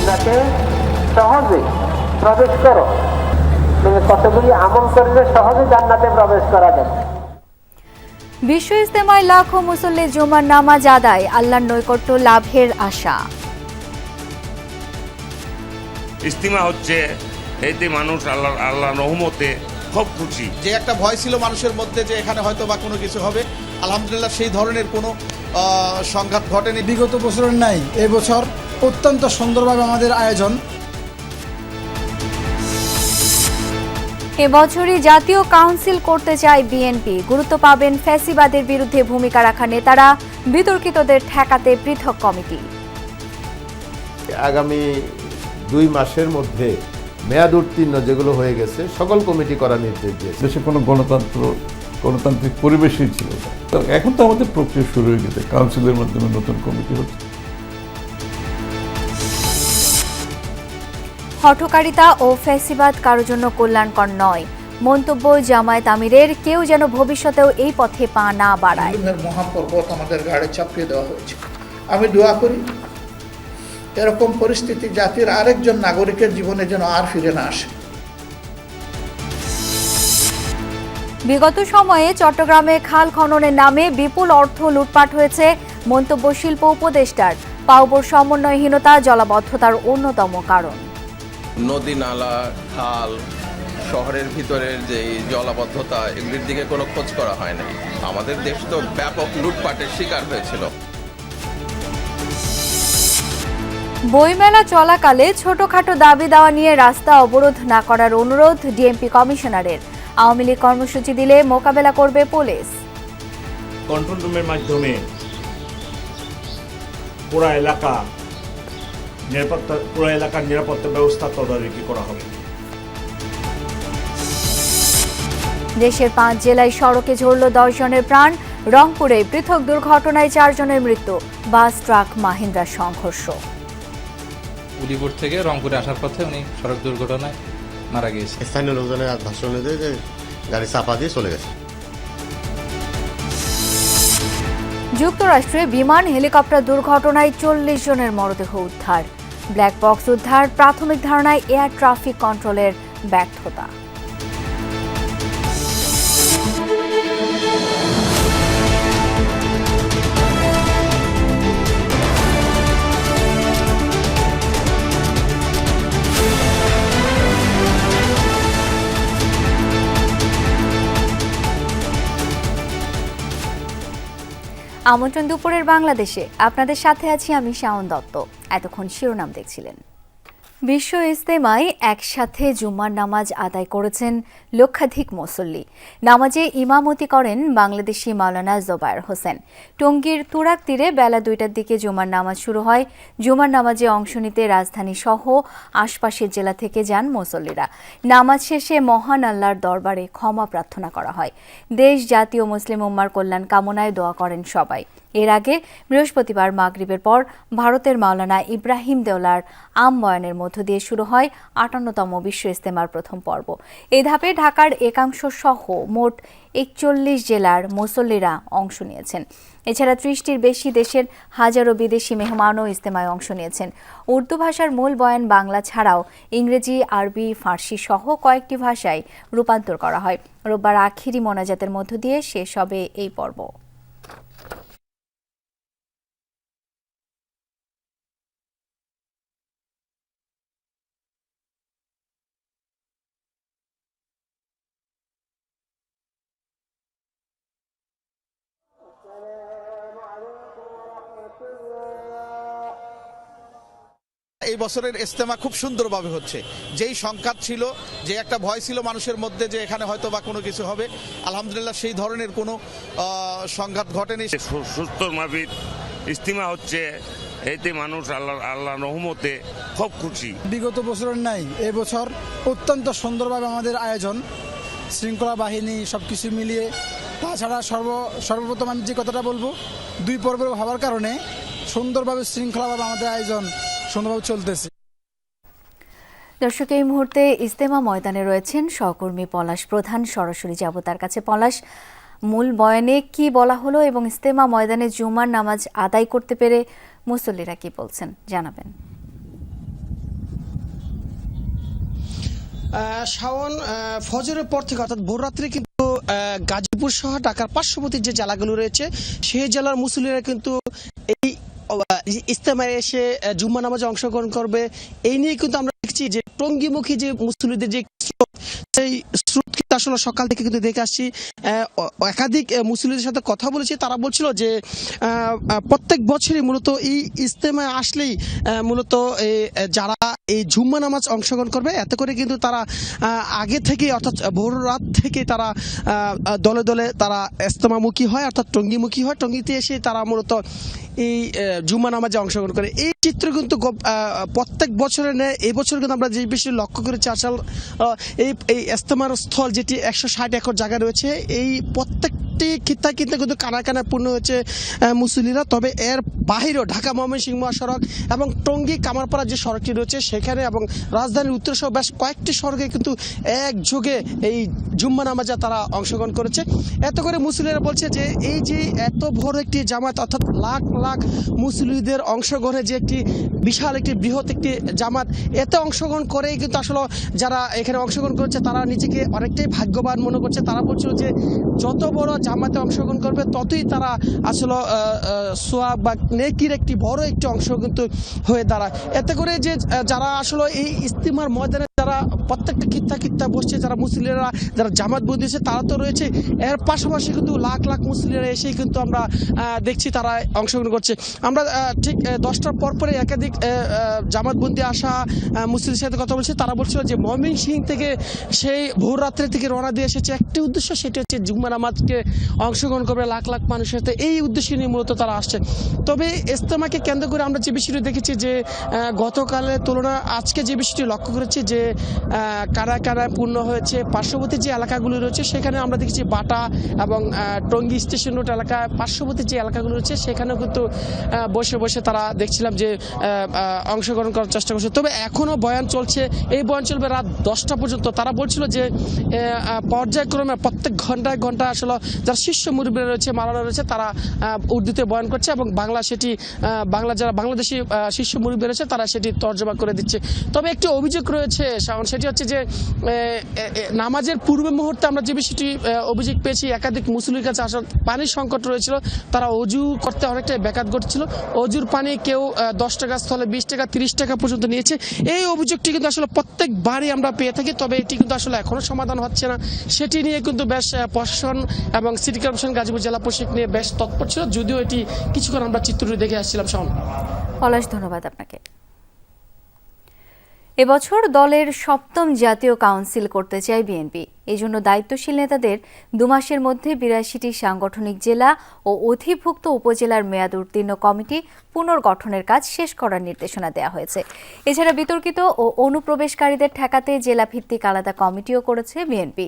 জান্নাতে সহজে প্রবেশ করো। কতগুলি আমল করলে সহজে জান্নাতে প্রবেশ করা যাবে। বিশ্ব ইজতেমায় লাখো মুসল্লি জুমার নামাজ আদায়, আল্লাহর নৈকট্য লাভের আশা। ইজতিমা হচ্ছে এতে মানুষ আল্লাহ রহমতে খুব খুশি। যে একটা ভয় ছিল মানুষের মধ্যে যে এখানে হয়তো বা কোনো কিছু হবে, আলহামদুলিল্লাহ সেই ধরনের কোনো সংঘাত ঘটেনি। বিগত বছরের নাই এবছর অত্যন্ত সুন্দরভাবে আমাদের আয়োজন। এবছরই জাতীয় কাউন্সিল করতে চায় বিএনপি, গুরুত্ব পাবেন ফ্যাসিবাদের বিরুদ্ধে ভূমিকা রাখা নেতারা, বিতর্কিতদের ঠেকাতে পৃথক কমিটি। আগামী 2 মাসের মধ্যে মেয়াদ উত্তীর্ণ যেগুলো হয়ে গেছে সকল কমিটি করার নির্দেশ দিয়েছে। দেশে কোনো গণতান্ত্রিক পরিবেশই ছিল না। এখন তো আমাদের প্রক্রিয়া শুরু হয়ে গেছে, কাউন্সিলের মাধ্যমে নতুন কমিটি হচ্ছে। হঠকারিতা ও ফ্যাসিবাদ কারোর জন্য কল্যাণকর নয়, মন্তব্য জামায়াত আমিরের। কেউ যেন ভবিষ্যতেও এই পথে পা না বাড়ায়। মহাপর্বত আমাদের ঘাড়ে চাপিয়ে দেওয়া হয়েছে। আমি দোয়া করি এরকম পরিস্থিতি জাতির আরেকজন নাগরিকের জীবনে যেন আর ফিরে না আসে। বিগত সময়ে চট্টগ্রামে খাল খননের নামে বিপুল অর্থ লুটপাট হয়েছে, মন্তব্য শিল্প উপদেষ্টার। পাউবোর সমন্বয়হীনতা জলাবদ্ধতার অন্যতম কারণ। নদী নালা খাল শহরের ভিতরের যে জলাবদ্ধতা, এগুলির দিকে কোনো খোঁজ করা হয় নাই। আমাদের দেশ তো ব্যাপক লুটপাটের শিকার হয়েছিল। বইমেলা চলাকালে ছোটখাটো দাবি দেওয়া নিয়ে রাস্তা অবরোধ না করার অনুরোধ ডিএমপি কমিশনারের। আওয়ামী লীগ কর্মসূচি দিলে মোকাবেলা করবে পুলিশ। কন্ট্রোল রুমের মাধ্যমে পুরো এলাকার নিরাপত্তা ব্যবস্থা তদারকি করা হবে। দেশের 5 জেলায় সড়কে ঝরল 10 জনের প্রাণ, রংপুরে পৃথক দুর্ঘটনায় 4 জনের মৃত্যু, বাস ট্রাক মাহিন্দ্রার সংঘর্ষ। উলিপুর থেকে রংপুরে আসার পথে উনি সড়ক দুর্ঘটনায় মারা গিয়েছে। স্থানীয় লোকজনের ভাষ্য অনুযায়ী যে গাড়ি চাপা দিয়ে চলে গেছে। যুক্তরাষ্ট্রে বিমান হেলিকপ্টার দুর্ঘটনায় 40 জনের মরদেহ উদ্ধার, ব্ল্যাক বক্স উদ্ধার, প্রাথমিক ধারণায় এয়ার ট্রাফিক কন্ট্রোলের ব্যর্থতা। আমন্ত্রণ দুপুরের বাংলাদেশে, আপনাদের সাথে আছি আমি শাওন দত্ত। এতক্ষণ শিরোনাম দেখছিলেন। বিশ্ব ইজতেমায় একসাথে জুম্মার নামাজ আদায় করেছেন লক্ষাধিক মুসল্লি। নামাজে ইমামতি করেন বাংলাদেশি মাওলানা জোবায়ের হোসেন। টঙ্গীর তুরাগ তীরে বেলা 2টার দিকে জুমার নামাজ শুরু হয়। জুমার নামাজে অংশ নিতে রাজধানী সহ আশপাশের জেলা থেকে যান মুসল্লিরা। নামাজ শেষে মহান আল্লাহর দরবারে ক্ষমা প্রার্থনা করা হয়। দেশ, জাতীয় মুসলিম উম্মার কল্যাণ কামনায় দোয়া করেন সবাই। এর আগে বৃহস্পতিবার মাগরিবের পর ভারতের মাওলানা ইব্রাহিম দেওলার আম বয়ানের মধ্য দিয়ে শুরু হয় 58তম বিশ্ব ইজতেমার প্রথম পর্ব। এই ধাপে ঢাকার একাংশ সহ মোট 41 জেলার মুসল্লিরা অংশ নিয়েছেন। এছাড়া 30টির বেশি দেশের হাজারো বিদেশি মেহমানও ইজতেমায় অংশ নিয়েছেন। উর্দু ভাষার মূল বয়ান বাংলা ছাড়াও ইংরেজি, আরবি, ফার্সি সহ কয়েকটি ভাষায় রূপান্তর করা হয়। রোববার আখিরি মোনাজাতের মধ্য দিয়ে শেষ হবে এই পর্ব। এই বছরের ইজতেমা খুব সুন্দরভাবে হচ্ছে। যেই সংঘাত ছিল, যে একটা ভয় ছিল মানুষের মধ্যে যে এখানে হয়তো বা কোনো কিছু হবে, আলহামদুলিল্লাহ সেই ধরনের কোনো সংঘাত ঘটেনি। সুস্থ মাফিক ইজতিমা হচ্ছে এতে মানুষ আল্লাহ রহমতে খুব খুশি। বিগত বছরের নাই এবছর অত্যন্ত সুন্দরভাবে আমাদের আয়োজন, শৃঙ্খলা বাহিনী সবকিছু মিলিয়ে। তাছাড়া সর্বপ্রথম আমি যে কথাটা বলবো, 2 পর্বের হওয়ার কারণে সুন্দরভাবে শৃঙ্খলাভাবে আমাদের আয়োজন সুন্দরভাবে চলতেছে। দর্শক, এই মুহূর্তে ইজতেমা ময়দানে রয়েছেন সহকর্মী পলাশ প্রধান। সরাসরি যাব তার কাছে। পলাশ, মূল বয়ানে কি বলা হলো এবং ইজতেমা ময়দানে জুমার নামাজ আদায় করতে পেরে মুসল্লিরা কি বলছেন জানাবেন। শাওন, ফজরের পর থেকে অর্থাৎ ভোররাত্রে কিন্তু গাজীপুর সহ ঢাকার পার্শ্ববর্তী যে জেলাগুলো রয়েছে সেই জেলার মুসল্লিরা কিন্তু এই ইজতেমায় এসে জুম্মা নামাজে অংশগ্রহণ করবে। এই নিয়ে কিন্তু আমরা দেখছি যে টঙ্গীমুখী যে মুসল্লিদের যে স্রোত, সেই স্রোত কিন্তু আসলে সকাল থেকে কিন্তু দেখে আসছি। একাধিক মুসল্লিদের সাথে কথা বলেছি, তারা বলছিল যে প্রত্যেক বছরই মূলত এই ইজতেমায় আসলেই মূলত যারা এই জুম্মা নামাজ অংশগ্রহণ করবে, এতে করে কিন্তু তারা আগে থেকে অর্থাৎ ভোর রাত থেকে তারা দলে দলে তারা ইজতেমামুখী হয়, অর্থাৎ টঙ্গীমুখী হয়। টঙ্গীতে এসে তারা মূলত এই জুম্মা নামাজে অংশগ্রহণ করে। এই চিত্র কিন্তু প্রত্যেক বছরের নেয় এবছর কিন্তু আমরা যে বিষয়টি লক্ষ্য করেছি, আসলে এই ইজতেমার স্থল যেটি 160 একর জায়গা রয়েছে, এই প্রত্যেকটি খিত্তায় কিন্তু কানায় পূর্ণ হয়েছে মুসল্লিরা। তবে এর বাহিরেও ঢাকা ময়মনসিংহ মহাসড়ক এবং টঙ্গী কামারপাড়া যে সড়কটি রয়েছে সেখানে এবং রাজধানীর উত্তর সহ বেশ কয়েকটি সড়কে কিন্তু একযোগে এই জুম্মা নামাজে তারা অংশগ্রহণ করেছে। এত করে মুসল্লিরা বলছে যে এই যে এত বড় একটি জামাত, অর্থাৎ লাখ লাখ মুসল্লিদের অংশগ্রহণে যে একটি বিশাল একটি বৃহৎ একটি জামাত, এতে অংশগ্রহণ করেই কিন্তু আসলে যারা এখানে অংশগ্রহণ করছে তারা নিজেকে অনেকটাই ভাগ্যবান মনে করছে। তারা বলছিল যে যত বড় জামাতে অংশগ্রহণ করবে ততই তারা আসলে সোয়াব বা নেকির একটি বড় একটি অংশ কিন্তু হয়ে দাঁড়ায়। এতে করে যে যারা আসলে এই ইজতিমার ময়দানে যারা প্রত্যেকটা খিত্তা বসছে, যারা মুসলিমরা যারা জামাত বন্দিছে তারা তো রয়েছে, এর পাশাপাশি কিন্তু লাখ লাখ মুসলিমরা এসেই কিন্তু আমরা দেখছি তারা অংশগ্রহণ করছে। আমরা ঠিক 10টার পরে একাধিক জামাতবন্দি আসা মুসলিমের সাথে কথা বলছি, তারা বলছিল যে ময়মনসিংহ থেকে সেই ভোর রাত্রে থেকে রওনা দিয়ে এসেছে একটি উদ্দেশ্য, সেটি হচ্ছে জুম্মা নামাজকে অংশগ্রহণ করবে লাখ লাখ মানুষের সাথে, এই উদ্দেশ্য নিয়ে মূলত তারা আসছে। তবে ইজতেমাকে কেন্দ্র করে আমরা যে বিষয়টি দেখেছি যে গতকালের তুলনায় আজকে যে বিষয়টি লক্ষ্য করেছি যে কানায় পূর্ণ হয়েছে। পার্শ্ববর্তী যে এলাকাগুলো রয়েছে সেখানে আমরা দেখেছি বাটা এবং টঙ্গী স্টেশন রোড এলাকায় পার্শ্ববর্তী যে এলাকাগুলো রয়েছে সেখানেও কিন্তু বসে বসে তারা দেখছিলাম যে অংশগ্রহণ করার চেষ্টা করছে। তবে এখনও বয়ান চলছে, এই বয়ান চলবে রাত 10টা পর্যন্ত। তারা বলছিল যে পর্যায়ক্রমে প্রত্যেক ঘন্টায় আসলে যারা শীর্ষ মুরব্বীরা রয়েছে, মালানা রয়েছে, তারা উর্দুতে বয়ান করছে এবং যারা বাংলাদেশি শীর্ষ মুরব্বী রয়েছে তারা সেটি তর্জমা করে দিচ্ছে। তবে একটি অভিযোগ রয়েছে শাওন, সেটি হচ্ছে যে নামাজের পূর্ব মুহূর্তে আমরা যে বিষয়টি অভিযোগ পেয়েছি, একাধিক মুসলিমের কাছে আসলে পানির সংকট রয়েছিল, তারা অজু করতে অনেকটাই ব্যাঘাত ঘটছিল। অজুর পানি কেউ 10 টাকা স্থলে 20 টাকা 30 টাকা পর্যন্ত নিয়েছে। এই অভিযোগটি কিন্তু আসলে প্রত্যেকবারই আমরা পেয়ে থাকি, তবে এটি কিন্তু আসলে এখনো সমাধান হচ্ছে না। সেটি নিয়ে কিন্তু বেশ প্রশাসন এবং সিটি কর্পোরেশন গাজীপুর জেলা প্রশাসক নিয়ে বেশ তৎপর ছিল, যদিও এটি কিছুক্ষণ আমরা চিত্রটি দেখে আসছিলাম। শাওন, পলাশ, ধন্যবাদ আপনাকে। এবছর দলের 7ম জাতীয় কাউন্সিল করতে চায় বিএনপি। এই জন্য দায়িত্বশীল নেতাদের 2 মাসের মধ্যে 82টি সাংগঠনিক জেলা ও অধিভুক্ত উপজেলার মেয়াদ উত্তীর্ণ কমিটি পুনর্গঠনের কাজ শেষ করার নির্দেশনা দেওয়া হয়েছে। এছাড়া বিতর্কিত ও অনুপ্রবেশকারীদের ঠেকাতে জেলাভিত্তিক আলাদা কমিটিও করেছে বিএনপি।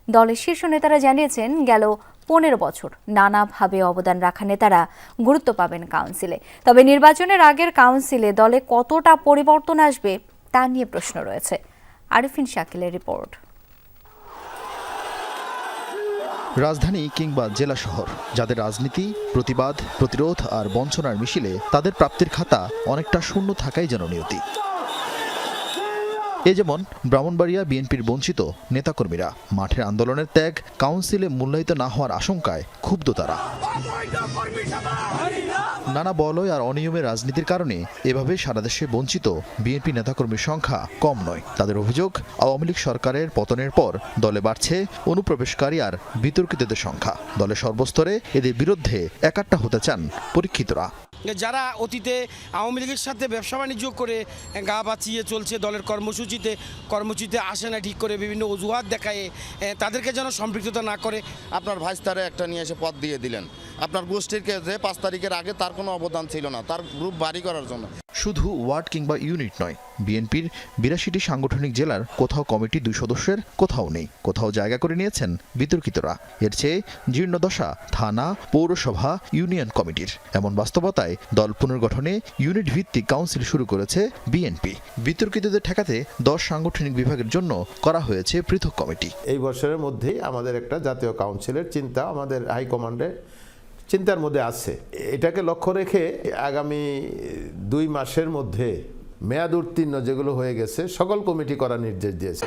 দলের শীর্ষ নেতারা জানিয়েছেন গেল 15 বছর নানাভাবে অবদান রাখা নেতারা গুরুত্ব পাবেন কাউন্সিলে। তবে নির্বাচনের আগের কাউন্সিলে দলে কতটা পরিবর্তন আসবে তা নিয়ে প্রশ্ন রয়েছে। আরিফিন শাকিলের রিপোর্ট। রাজধানী কিংবা জেলা শহর, যাদের রাজনীতি, প্রতিবাদ, প্রতিরোধ আর বঞ্চনার মিছিলে তাদের প্রাপ্তির খাতা অনেকটা শূন্য থাকাই যেন নিয়তি। এ যেমন ব্রাহ্মণবাড়িয়া বিএনপির বঞ্চিত নেতাকর্মীরা। মাঠের আন্দোলনের ত্যাগ কাউন্সিলে মূল্যায়িত না হওয়ার আশঙ্কায় ক্ষুব্ধ তারা। নানা বলয় আর অনিয়মের রাজনীতির কারণে এভাবে সারা দেশে বঞ্চিত বিএনপি নেতাকর্মীর সংখ্যা কম নয়। তাদের অভিযোগ, আওয়ামী লীগ সরকারের পতনের পর দলে বাড়ছে অনুপ্রবেশকারী আর বিতর্কিতদের সংখ্যা। দলের সর্বস্তরে এদের বিরুদ্ধে একাট্টা হতে চান পরীক্ষিতরা। যারা অতীতে আওয়ামী লীগের সাথে ব্যবসা বাণিজ্য করে গা বাঁচিয়ে চলছে, দলের কর্মসূচিতে আসে না ঠিক করে, বিভিন্ন অজুহাত দেখায়, তাদেরকে যেন সম্পৃক্ততা না করে। আপনার ভাইস্তারে একটা নিয়ে এসে পদ দিয়ে দিলেন। আপনার গোষ্ঠীর যে 5 তারিখের আগে তার কোনো অবদান ছিল না তার গ্রুপ বাড়ি করার জন্য। শুধু ওয়ার্ড কিংবা ইউনিট নয়, বিএনপির 82টি সাংগঠনিক জেলার কোথাও কমিটি 2 সদস্যের, কোথাও নেই, কোথাও জায়গা করে নিয়েছেন বিতর্কিতরা। এর চেয়ে জীর্ণদশা থানা, পৌরসভা, ইউনিয়ন কমিটির। এমন বাস্তবতায় দল পুনর্গঠনে ইউনিট ভিত্তিক কাউন্সিল শুরু করেছে বিএনপি। বিতর্কিতদের ঠেকাতে 10 সাংগঠনিক বিভাগের জন্য করা হয়েছে পৃথক কমিটি। এই বছরের মধ্যেই আমাদের একটা জাতীয় কাউন্সিলের চিন্তা আমাদের হাইকমান্ডে চিন্তার মধ্যে আছে। এটাকে লক্ষ্য রেখে আগামী 2 মাসের মধ্যে মেয়াদ উত্তীর্ণ যেগুলো হয়ে গেছে সকল কমিটি করার নির্দেশ দিয়েছে।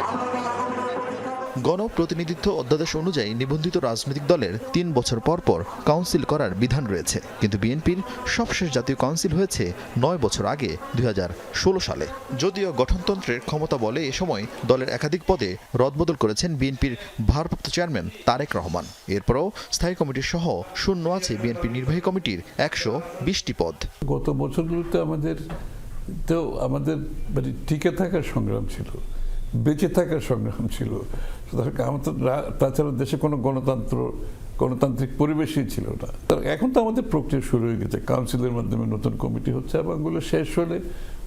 গণপ্রতিনিধিত্ব অধ্যাদেশ অনুযায়ী নিবন্ধিত রাজনৈতিক দলের ৩ বছর পর পর কাউন্সিল করার বিধান রয়েছে, কিন্তু বিএনপির সবশেষ জাতীয় কাউন্সিল হয়েছে ৯ বছর আগে ২০১৬ সালে। যদিও গঠনতন্ত্রের ক্ষমতা বলে এ সময় দলের একাধিক পদে রদবদল করেছেন বিএনপির ভারপ্রাপ্ত চেয়ারম্যান তারেক রহমান। এরপরও স্থায়ী কমিটির সহ শূন্য আছে বিএনপির নির্বাহী কমিটির ১২০টি পদ। গত বছরগুলোতে আমাদের মানে টিকে থাকার সংগ্রাম ছিল, বেঁচে থাকার সংগ্রাম ছিল। তাছাড়া দেশে কোনো গণতান্ত্রিক পরিবেশই ছিল না। এখন তো আমাদের প্রক্রিয়া শুরু হয়ে গেছে, কাউন্সিলের মাধ্যমে নতুন কমিটি হচ্ছে এবং এগুলো শেষ হলে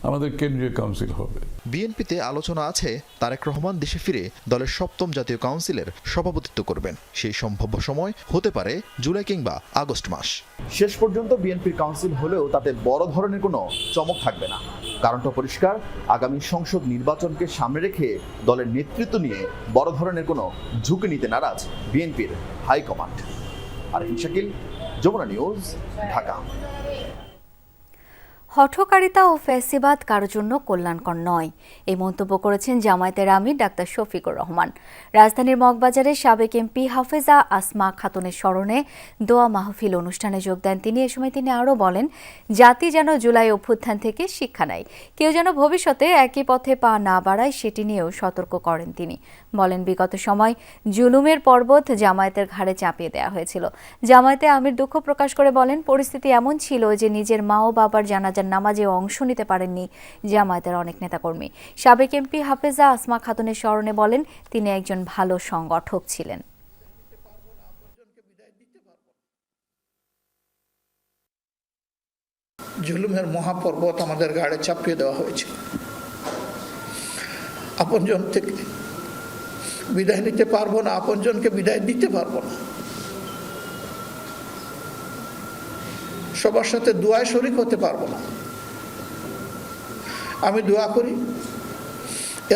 আমাদের কেন্দ্রীয় কাউন্সিল হবে। বিএনপিতে আলোচনা আছে তারেক রহমান দেশে ফিরে দলের ৭ম জাতীয় কাউন্সিলের সভাপতিত্ব করবেন। সেই সম্ভাব্য সময় হতে পারে জুলাই কিংবা আগস্ট মাস। শেষ পর্যন্ত বিএনপির কাউন্সিল হলেও তাতে বড় ধরনের কোনো চমক থাকবে না। কারণটা পরিষ্কার, আগামী সংসদ নির্বাচনকে সামনে রেখে দলের নেতৃত্ব নিয়ে বড় ধরনের কোনো ঝুঁকি নিতে নারাজ বিএনপির হাইকমান্ড। আরিফিন শাকিল, যমুনা নিউজ, ঢাকা। হঠকারিতা ও ফ্যাসিবাদ কারোর জন্য কল্যাণকর নয়, এই মন্তব্য করেছেন জামায়াতের আমির ডাক্তার শফিকুর রহমান। রাজধানীর মগবাজারে সাবেক এমপি হাফেজা আসমা খাতুনের স্মরণে দোয়া মাহফিল অনুষ্ঠানে যোগ দেন তিনি। এ সময় তিনি আরও বলেন, জাতি যেন জুলাই অভ্যুত্থান থেকে শিক্ষা নেয়, কেউ যেন ভবিষ্যতে একই পথে পা না বাড়ায় সেটি নিয়েও সতর্ক করেন তিনি। বলেন, বিগত সময় জুলুমের পর্বত জামায়াতের ঘাড়ে চাপিয়ে দেওয়া হয়েছিল। জামায়াতে আমির দুঃখ প্রকাশ করে বলেন, পরিস্থিতি এমন ছিল যে নিজের মা ও বাবার জানাজার নামাজে অংশ নিতে পারেননি জামায়াতের অনেক নেতাকর্মী। সাবেক এমপি হাফেজা আসমা খাতুনের স্মরণে বলেন, তিনি একজন ভালো সংগঠক ছিলেন। জুলুমের মহাপর্বত আমাদের ঘাড়ে চাপিয়ে দেওয়া হয়েছে। আপনজন থেকে বিদায় নিতে পারবো না, আপনজনকে বিদায় দিতে পারবো না। সবার সাথে দোয়ায় শরীক হতে পারবো না। আমি দোয়া করি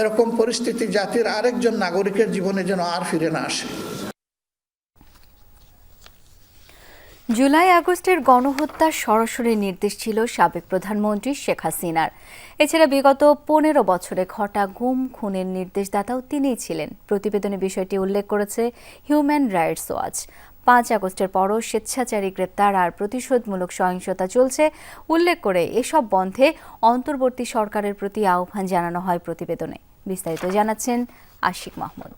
এরকম পরিস্থিতি জাতির আরেকজন নাগরিকের জীবনে যেন আর ফিরে না আসে। জুলাই আগস্টের গণহত্যার সরাসরি নির্দেশ ছিল সাবেক প্রধানমন্ত্রী শেখ হাসিনার। এছাড়া বিগত 15 বছরে ঘটা গুম খুনের নির্দেশদাতাও তিনিই ছিলেন। প্রতিবেদনে বিষয়টি উল্লেখ করেছে হিউম্যান রাইটস ওয়াচ। 5 আগস্টের পরও স্বেচ্ছাচারী গ্রেপ্তার আর প্রতিশোধমূলক সহিংসতা চলছে উল্লেখ করে এসব বন্ধে অন্তর্বর্তী সরকারের প্রতি আহ্বান জানানো হয় প্রতিবেদনে। বিস্তারিত জানাচ্ছেন আশিক মাহমুদ।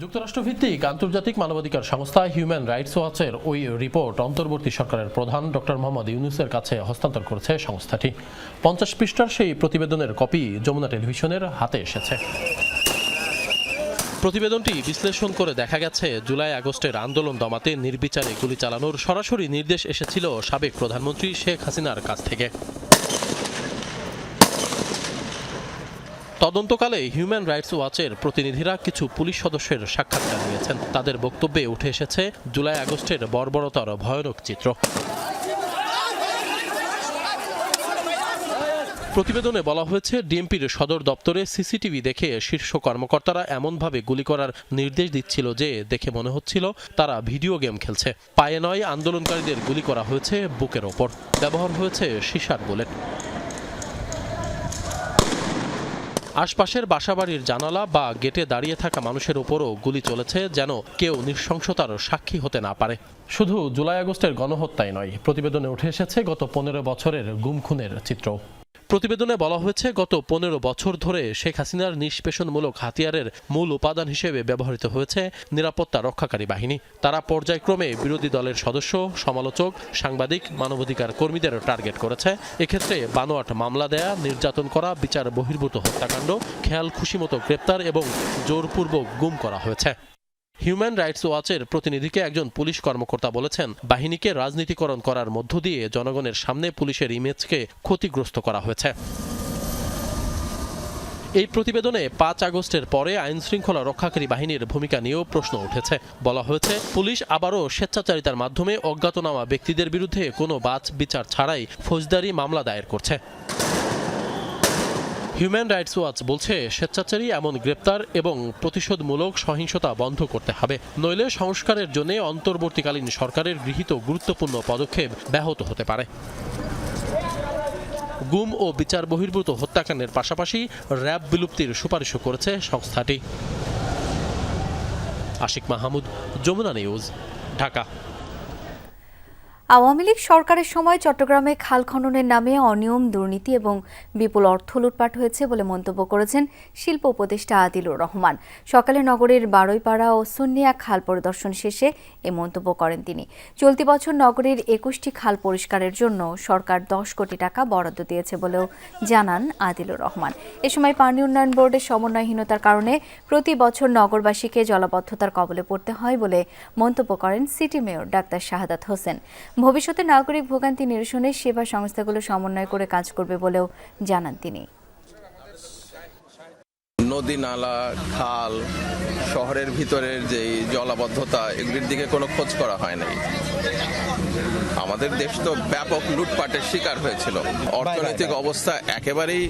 যুক্তরাষ্ট্রভিত্তিক আন্তর্জাতিক মানবাধিকার সংস্থা হিউম্যান রাইটস ওয়াচের ওই রিপোর্ট অন্তর্বর্তী সরকারের প্রধান ডক্টর মোহাম্মদ ইউনূসের কাছে হস্তান্তর করেছে সংস্থাটি। 50 পৃষ্ঠার সেই প্রতিবেদনের কপি যমুনা টেলিভিশনের হাতে এসেছে। প্রতিবেদনটি বিশ্লেষণ করে দেখা গেছে, জুলাই আগস্টের আন্দোলন দমাতে নির্বিচারে গুলি চালানোর সরাসরি নির্দেশ এসেছিল সাবেক প্রধানমন্ত্রী শেখ হাসিনার কাছ থেকে। তদন্তকালে হিউম্যান রাইটস ওয়াচের প্রতিনিধিরা কিছু পুলিশ সদস্যের সাক্ষাৎকার নিয়েছেন। তাদের বক্তব্যে উঠে এসেছে জুলাই আগস্টের বর্বরতার ভয়ানক চিত্র। প্রতিবেদনে বলা হয়েছে, ডিএমপির সদর দপ্তরে সিসিটিভি দেখে শীর্ষ কর্মকর্তারা এমনভাবে গুলি করার নির্দেশ দিচ্ছিল যে দেখে মনে হচ্ছিল তারা ভিডিও গেম খেলছে। পায়ে নয়, আন্দোলনকারীদের গুলি করা হয়েছে বুকের ওপর, ব্যবহার হয়েছে সীসার বুলেট। আশপাশের বাসাবাড়ির জানালা বা গেটে দাঁড়িয়ে থাকা মানুষের ওপরও গুলি চলেছে, যেন কেউ নৃশংসতার সাক্ষী হতে না পারে। শুধু জুলাই আগস্টের গণহত্যাই নয়, প্রতিবেদনে উঠে এসেছে গত 15 বছরের গুম খুনের চিত্র। প্রতিবেদনে বলা হয়েছে, গত 15 বছর ধরে শেখ হাসিনার নিষ্পেষণমূলক হাতিয়ারের মূল উপাদান হিসেবে ব্যবহৃত হয়েছে নিরাপত্তা রক্ষাকারী বাহিনী। তারা পর্যায়ক্রমে বিরোধী দলের সদস্য, সমালোচক, সাংবাদিক, মানবাধিকার কর্মীদের টার্গেট করেছে। এক্ষেত্রে বানোয়াট মামলা দেয়া, নির্যাতন করা, বিচার বহির্ভূত হত্যাকাণ্ড, খেয়াল খুশিমতো গ্রেপ্তার এবং জোরপূর্বক গুম করা হয়েছে। হিউম্যান রাইটস ওয়াচের প্রতিনিধিকে একজন পুলিশ কর্মকর্তা বলেছেন, বাহিনীকে রাজনীতিকরণ করার মধ্য দিয়ে জনগণের সামনে পুলিশের ইমেজকে ক্ষতিগ্রস্ত করা হয়েছে। এই প্রতিবেদনে 5 আগস্টের পরে আইন শৃঙ্খলা রক্ষাকারী বাহিনীর ভূমিকা নিয়েও প্রশ্ন উঠেছে। বলা হয়েছে, পুলিশ আবারও স্বেচ্ছাচারিতার মাধ্যমে অজ্ঞাতনামা ব্যক্তিদের বিরুদ্ধে কোনো বাছ বিচার ছাড়াই ফৌজদারি মামলা দায়ের করছে। হিউম্যান রাইটস ওয়াচ বলছে, স্বেচ্ছাচারী এমন গ্রেপ্তার এবং প্রতিশোধমূলক সহিংসতা বন্ধ করতে হবে, নইলে সংস্কারের জন্য অন্তর্বর্তীকালীন সরকারের গৃহীত গুরুত্বপূর্ণ পদক্ষেপ ব্যাহত হতে পারে। গুম ও বিচার বহির্ভূত হত্যাকাণ্ডের পাশাপাশি র্যাব বিলুপ্তির সুপারিশও করেছে সংস্থাটি। আশিক মাহমুদ, যমুনা নিউজ, ঢাকা। আওয়ামী লীগ সরকারের সময় চট্টগ্রামে খাল খননের নামে অনিয়ম, দুর্নীতি এবং বিপুল অর্থ লুটপাট হয়েছে বলে মন্তব্য করেছেন শিল্প উপদেষ্টা আদিলুর রহমান। সকালে নগরের বারৈপাড়া ও সুন্নিয়া খাল পরিদর্শন শেষে এ মন্তব্য করেন তিনি। চলতি বছর নগরীর 21টি খাল পরিষ্কারের জন্য সরকার 10 কোটি টাকা বরাদ্দ দিয়েছে বলেও জানান আদিলুর রহমান। এ সময় পানি উন্নয়ন বোর্ডের সমন্বয়হীনতার কারণে প্রতি বছর নগরবাসীকে জলাবদ্ধতার কবলে পড়তে হয় বলে মন্তব্য করেন city mayor doctor Shahadat Hossain. ভবিষ্যতে নাগরিক ভোগান্তি নিরসনে সেবা সংস্থাগুলো সমন্বয় করে কাজ করবে বলেও জানান তিনি। নদী, নালা, খাল, শহরের ভিতরের যে জলাবদ্ধতা, এগুলির দিকে কোনো খোঁজ করা হয় নাই। আমাদের দেশ তো ব্যাপক লুটপাটের শিকার হয়েছিল, অর্থনৈতিক অবস্থা একেবারেই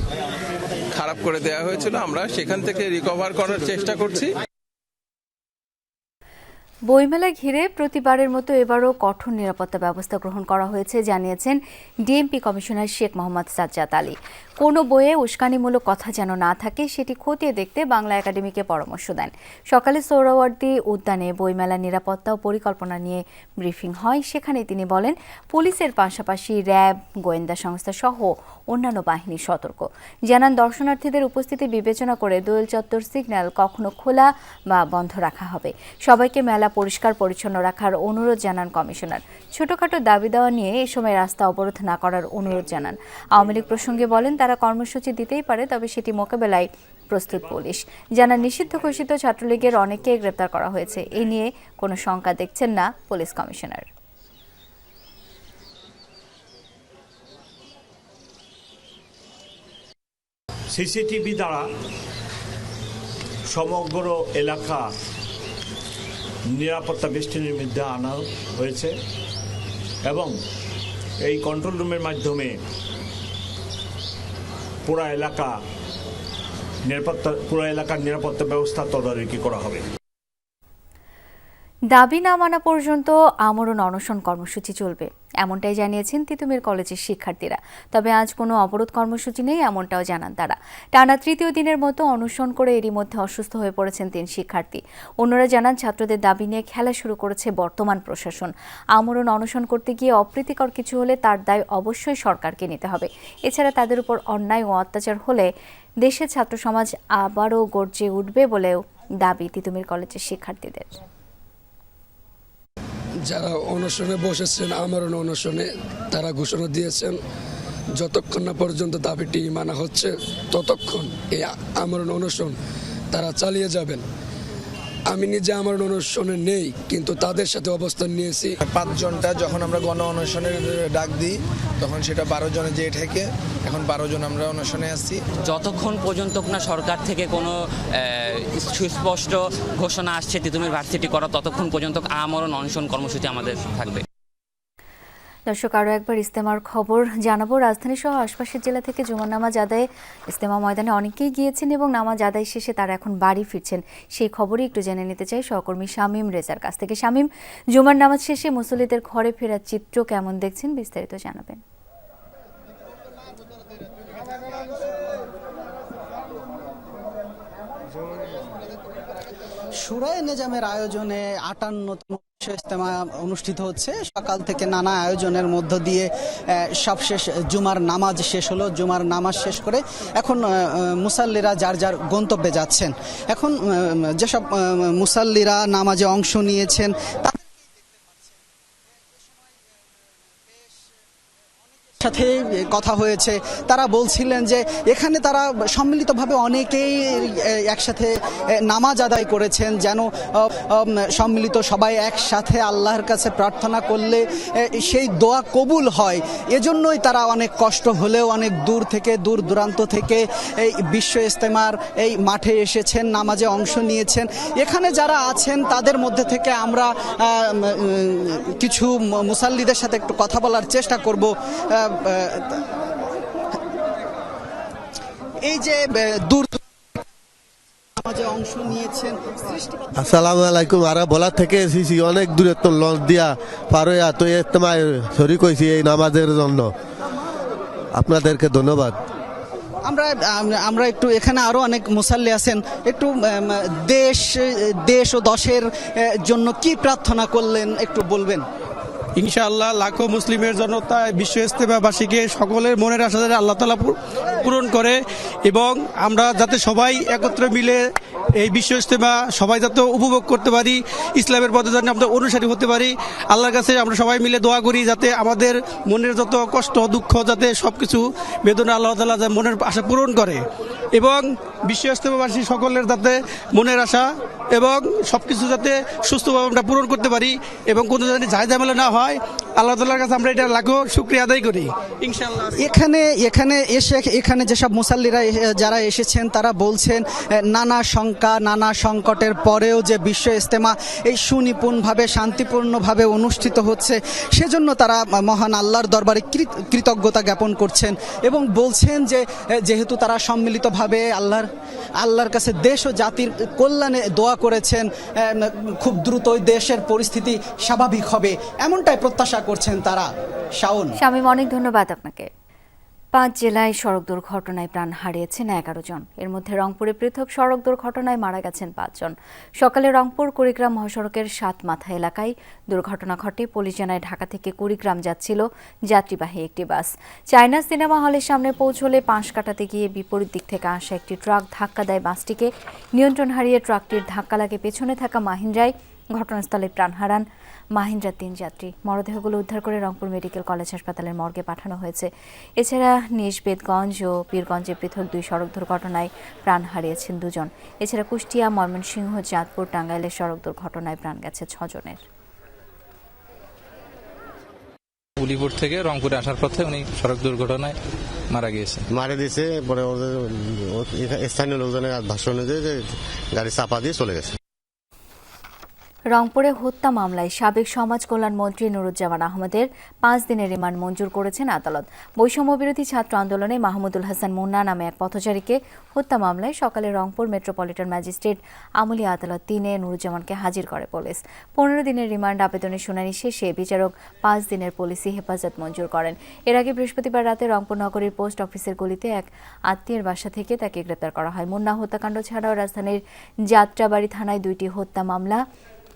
খারাপ করে দেওয়া হয়েছিল। আমরা সেখান থেকে রিকভার করার চেষ্টা করছি। বইমেলা ঘিরে প্রতিবারের মতো এবারও কঠোর নিরাপত্তা ব্যবস্থা গ্রহণ করা হয়েছে জানিয়েছেন ডিএমপি কমিশনার শেখ মোহাম্মদ সাজ্জাদ আলী। কোনো বইয়ে উস্কানিমূলক কথা যেন না থাকে সেটি খতিয়ে দেখতে বাংলা একাডেমিকে পরামর্শ দেন। সকালে সোহরাওয়ার্দী উদ্যানে বইমেলা নিরাপত্তা ও পরিকল্পনা নিয়ে ব্রিফিং হয়। সেখানে তিনি বলেন, পুলিশের পাশাপাশি র্যাব, গোয়েন্দা সংস্থা সহ অন্যান্য বাহিনী সতর্ক। জানান, দর্শনার্থীদের উপস্থিতি বিবেচনা করে দোয়েল চত্বর সিগন্যাল কখনো খোলা বা বন্ধ রাখা হবে। সবাইকে মেলা পরিষ্কার পরিচ্ছন্ন রাখার অনুরোধ জানান কমিশনার। ছোটখাটো দাবি দেওয়া নিয়ে এ সময় রাস্তা অবরোধ না করার অনুরোধ জানান। আওয়ামী লীগ প্রসঙ্গে বলেন, তারা কর্মসূচি দিতেই পারে, তবে সেটি মোকাবেলায় প্রস্তুত পুলিশ। জানান, নিষিদ্ধ ঘোষিত ছাত্রলীগের অনেককে গ্রেপ্তার করা হয়েছে। এ নিয়ে কোনো শঙ্কা দেখছেন না পুলিশ কমিশনার। সিসিটিভি দ্বারা সমগ্র এলাকা নিরাপত্তা বেষ্টনীর মধ্যে আনা হয়েছে এবং এই কন্ট্রোল রুমের মাধ্যমে পুরো এলাকার নিরাপত্তা ব্যবস্থা তদারকি করা হবে। দাবি না মানা পর্যন্ত আমরণ অনশন কর্মসূচি চলবে, এমনটাই জানিয়েছেন তিতুমির কলেজের শিক্ষার্থীরা। তবে আজ কোনো অবরোধ কর্মসূচি নেই, এমনটাও জানান তারা। টানা তৃতীয় দিনের মতো অনশন করে এরই মধ্যে অসুস্থ হয়ে পড়েছেন 3 শিক্ষার্থী। অন্যরা জানান, ছাত্রদের দাবি নিয়ে খেলা শুরু করেছে বর্তমান প্রশাসন। আমরণ অনশন করতে গিয়ে অপ্রীতিকর কিছু হলে তার দায় অবশ্যই সরকারকে নিতে হবে। এছাড়া তাদের উপর অন্যায় ও অত্যাচার হলে দেশের ছাত্র সমাজ আবারও গর্জে উঠবে বলেও দাবি তিতুমির কলেজের শিক্ষার্থীদের। যারা অনশনে বসেছেন, আমরণ অনশনে, তারা ঘোষণা দিয়েছেন যতক্ষণ না পর্যন্ত দাবিটি মানা হচ্ছে ততক্ষণ এই আমরণ অনশন তারা চালিয়ে যাবেন। আমি নিজে আমরণ অনশনে নেই, কিন্তু তাদের সাথে অবস্থান নিয়েছি। 5 জনটা যখন আমরা গণ অনশনের ডাক দিই তখন সেটা 12 জনে যেয়ে ঠেকে, এখন 12 জন আমরা অনশনে আছি। যতক্ষণ পর্যন্ত না সরকার থেকে কোনো সুস্পষ্ট ঘোষণা আসছে তিতুমির ভার্সিটি করা, ততক্ষণ পর্যন্ত আমরণ অনশন কর্মসূচি আমাদের থাকবে। দর্শক, আরও একবার ইস্তেমার খবর জানাবো। রাজধানী সহ আশপাশের জেলা থেকে জুমার নামাজ আদায়ে ইস্তেমা ময়দানে অনেকেই গিয়েছেন এবং নামাজ আদায় শেষে তারা এখন বাড়ি ফিরছেন। সেই খবরই একটু জেনে নিতে চাই সহকর্মী শামীম রেজার কাছ থেকে। শামীম, জুমার নামাজ শেষে মুসল্লিদের ঘরে ফেরার চিত্র কেমন দেখছেন, বিস্তারিত জানাবেন। শুরায়ে নেজামের আয়োজনে 58তম ইজতেমা অনুষ্ঠিত হচ্ছে। সকাল থেকে নানা আয়োজনের মধ্য দিয়ে সবশেষ জুমার নামাজ শেষ হলো। জুমার নামাজ শেষ করে এখন মুসাল্লিরা যার যার গন্তব্যে যাচ্ছেন। এখন যেসব মুসাল্লিরা নামাজে অংশ নিয়েছেন সাথে কথা হয়েছে, তারা বলছিলেন যে এখানে তারা সম্মিলিতভাবে অনেকেই একসাথে নামাজ আদায় করেছেন, যেন সম্মিলিত সবাই একসাথে আল্লাহর কাছে প্রার্থনা করলে সেই দোয়া কবুল হয়। এজন্যই তারা অনেক কষ্ট হলেও অনেক দূর থেকে, দূর দূরান্ত থেকে এই বিশ্ব ইজতেমার এই মাঠে এসেছেন, নামাজে অংশ নিয়েছেন। এখানে যারা আছেন তাদের মধ্যে থেকে আমরা কিছু মুসাল্লিদের সাথে একটু কথা বলার চেষ্টা করব। এই যে দূর নামাজে অংশ নিয়েছেন, আসসালামু আলাইকুম। আর বলা থেকে এসেছি অনেক দূরে, তো লঞ্চ দিয়া পার হইয়া তো ইজতেমায় শরীক হইছি এই নামাজের জন্য। আপনাদেরকে ধন্যবাদ। আমরা একটু এখানে আরো অনেক মুসাল্লি আছেন, একটু দেশ ও দশের জন্য কি প্রার্থনা করলেন একটু বলবেন? ইনশাআল্লাহ লাখো মুসলিমের জনতা বিশ্ব ইজতেমাবাসীকে সকলের মনের আশা যাতে আল্লাহ তাআলা পূরণ করে এবং আমরা যাতে সবাই একত্রে মিলে এই বিশ্ব ইজতেমা সবাই যাতে উপভোগ করতে পারি, ইসলামের পথে যেন আমরা অনুসারী হতে পারি। আল্লাহর কাছে আমরা সবাই মিলে দোয়া করি যাতে আমাদের মনের যত কষ্ট দুঃখ যাতে সবকিছু বেদনা আল্লাহ তাআলা মনের আশা পূরণ করে এবং বিশ্ব ইজতেমাবাসী সকলের যাতে মনের আশা এবং সবকিছু যাতে সুস্থভাবে আমরা পূরণ করতে পারি এবং কোনো জানি ঝামেলা না হয়, আল্লাহ তাআলার কাছে আমরা এটা লাখো শুকরিয়া আদায় করি ইনশাআল্লাহ। এখানে যেসব মুসাল্লিরা যারা এসেছেন তারা বলছেন নানা শঙ্কা নানা সংকটের পরেও যে বিশ্ব ইজতেমা এই সুনিপুণভাবে শান্তিপূর্ণভাবে অনুষ্ঠিত হচ্ছে সেজন্য তারা মহান আল্লাহর দরবারে কৃতজ্ঞতা জ্ঞাপন করছেন এবং বলছেন যে যেহেতু তারা সম্মিলিতভাবে আল্লাহর কাছে দেশ ও জাতির কল্যাণে দোয়া করেছেন, খুব দ্রুতই দেশের পরিস্থিতি স্বাভাবিক হবে এমনটাই প্রত্যাশা করছেন তারা। শাওন, শামীম, অনেক ধন্যবাদ আপনাকে। 5 জেলায় সড়ক দুর্ঘটনায় প্রাণ হারিয়েছেন 11 জন। এর মধ্যে রংপুরে পৃথক সড়ক দুর্ঘটনায় মারা গেছেন 5 জন। সকালে রংপুর কুড়িগ্রাম মহাসড়কের 7 মাথা এলাকায় দুর্ঘটনা ঘটে। পুলিশ জানায় ঢাকা থেকে কুড়িগ্রাম যাচ্ছিল যাত্রীবাহী একটি বাস। চায়না সিনেমা হলের সামনে পৌঁছলে পাশ কাটাতে গিয়ে বিপরীত দিক থেকে আসা একটি ট্রাক ধাক্কা দেয় বাসটিকে। নিয়ন্ত্রণ হারিয়ে ট্রাকটির ধাক্কা লাগে পেছনে থাকা মাহিন্দ্রায়। ঘটনাস্থলে প্রাণ হারান মাহিন্দ্রার 3 যাত্রী। মরদেহগুলো উদ্ধার করে রংপুর মেডিকেল কলেজ হাসপাতালের মর্গে পাঠানো হয়েছে। এছাড়া নিশবেদগঞ্জ ও পীরগঞ্জে পৃথক 2 সড়ক দুর্ঘটনায় প্রাণ হারিয়েছেন 2 জন। এছাড়া কুষ্টিয়া, ময়মনসিংহ, চাঁদপুর, টাঙ্গাইলের সড়ক দুর্ঘটনায় প্রাণ গেছে 6 জনের। উলিপুর থেকে রংপুরে আসার পথে উনি সড়ক দুর্ঘটনায় মারা গিয়েছে। মারা দিয়েছে, পরে স্থানীয় লোকজনের ভাষ্য অনুযায়ী গাড়ি চাপা দিয়ে চলে গেছে। রংপুরে হত্যা মামলায় সাবেক সমাজ কল্যাণ মন্ত্রী নুরুজ্জামান আহমেদের 5 দিনের রিমান্ড মঞ্জুর করেছেন আদালত। বৈষম্য বিরোধী ছাত্র আন্দোলনে মাহমুদুল হাসান মুন্না নামে এক পথচারীকে হত্যা মামলায় সকালে রংপুর মেট্রোপলিটন ম্যাজিস্ট্রেট আমলি আদালত 3-এ নুরুজ্জামানকে হাজির করে পুলিশ। 15 দিনের রিমান্ড আবেদনের শুনানি শেষে বিচারক 5 দিনের পুলিশি হেফাজত মঞ্জুর করেন। এর আগে বৃহস্পতিবার রাতে রংপুর নগরীর পোস্ট অফিসের গলিতে এক আত্মীয়ের বাসা থেকে তাকে গ্রেপ্তার করা হয়। মুন্না হত্যাকাণ্ড ছাড়াও রাজধানীর যাত্রাবাড়ি থানায় 2টি হত্যা মামলা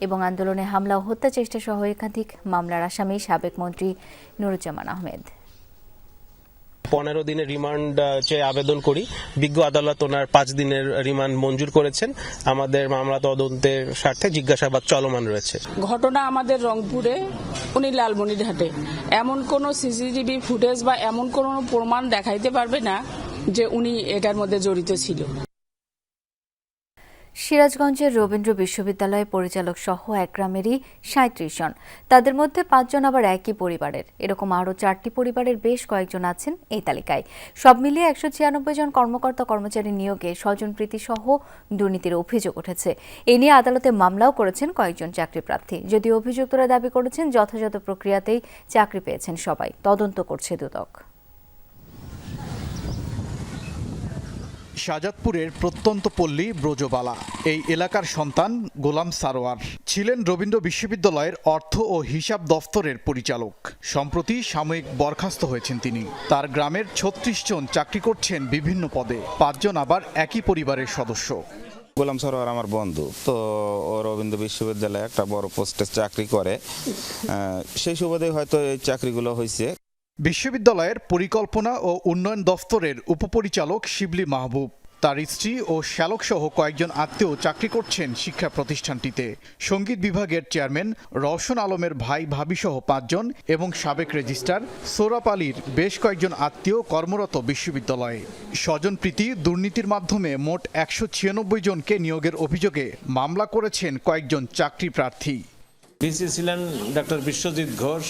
এবং আন্দোলনে হামলা ও হত্যা চেষ্টা সহ একাধিক মামলার আসামি সাবেক মন্ত্রী নুরুজ্জামান আহমেদ। 15 দিনের রিমান্ড চেয়ে আবেদন করি। বিজ্ঞ আদালত ওনার 5 দিনের রিমান্ড মঞ্জুর করেছেন। আমাদের মামলা তদন্তের স্বার্থে জিজ্ঞাসাবাদ চলমান রয়েছে। ঘটনা আমাদের রংপুরে, উনি লালমনিরহাটে। এমন কোনো সিসিটিভি ফুটেজ বা এমন কোনো প্রমাণ দেখাইতে পারবে না যে উনি এটার মধ্যে জড়িত ছিল। সিরাজগঞ্জের রবীন্দ্র বিশ্ববিদ্যালয়ের পরিচালক সহ এক গ্রামেরই 37 জন। তাদের মধ্যে 5 জন আবার একই পরিবারের। এরকম আরও 4টি পরিবারের বেশ কয়েকজন আছেন এই তালিকায়। সব মিলিয়ে 196 জন কর্মকর্তা কর্মচারী নিয়োগে স্বজনপ্রীতি সহ দুর্নীতির অভিযোগ উঠেছে। এ নিয়ে আদালতে মামলাও করেছেন কয়েকজন চাকরি প্রার্থী। যদিও অভিযুক্তরা দাবি করেছেন যথাযথ প্রক্রিয়াতেই চাকরি পেয়েছেন সবাই। তদন্ত করছে দুদক। শাহজাদপুরের প্রত্যন্ত পল্লী ব্রজবালা এই এলাকার সন্তান গোলাম সারোয়ার ছিলেন রবীন্দ্র বিশ্ববিদ্যালয়ের অর্থ ও হিসাব দফতরের পরিচালক। সম্প্রতি সাময়িক বরখাস্ত হয়েছেন তিনি। তার গ্রামের 36 জন চাকরি করছেন বিভিন্ন পদে, 5 জন আবার একই পরিবারের সদস্য। গোলাম সারোয়ার আমার বন্ধু, তো ও রবীন্দ্র বিশ্ববিদ্যালয়ে একটা বড় পোস্টে চাকরি করে, সেই সুবাদে হয়তো এই চাকরিগুলো হয়েছে। বিশ্ববিদ্যালয়ের পরিকল্পনা ও উন্নয়ন দফতরের উপপরিচালক শিবলি মাহবুব, তার স্ত্রী ও শ্যালক সহ কয়েকজন আত্মীয় চাকরি করছেন শিক্ষা প্রতিষ্ঠানটিতে। সঙ্গীত বিভাগের চেয়ারম্যান রওশন আলমের ভাই ভাবি সহ 5 জন এবং সাবেক রেজিস্ট্রার সোরাপ আলীর বেশ কয়েকজন আত্মীয় কর্মরত বিশ্ববিদ্যালয়ে। স্বজনপ্রীতি দুর্নীতির মাধ্যমে মোট 196 জনকে নিয়োগের অভিযোগে মামলা করেছেন কয়েকজন চাকরি প্রার্থী। ভিসি ছিলেন ডক্টর বিশ্বজিৎ ঘোষ,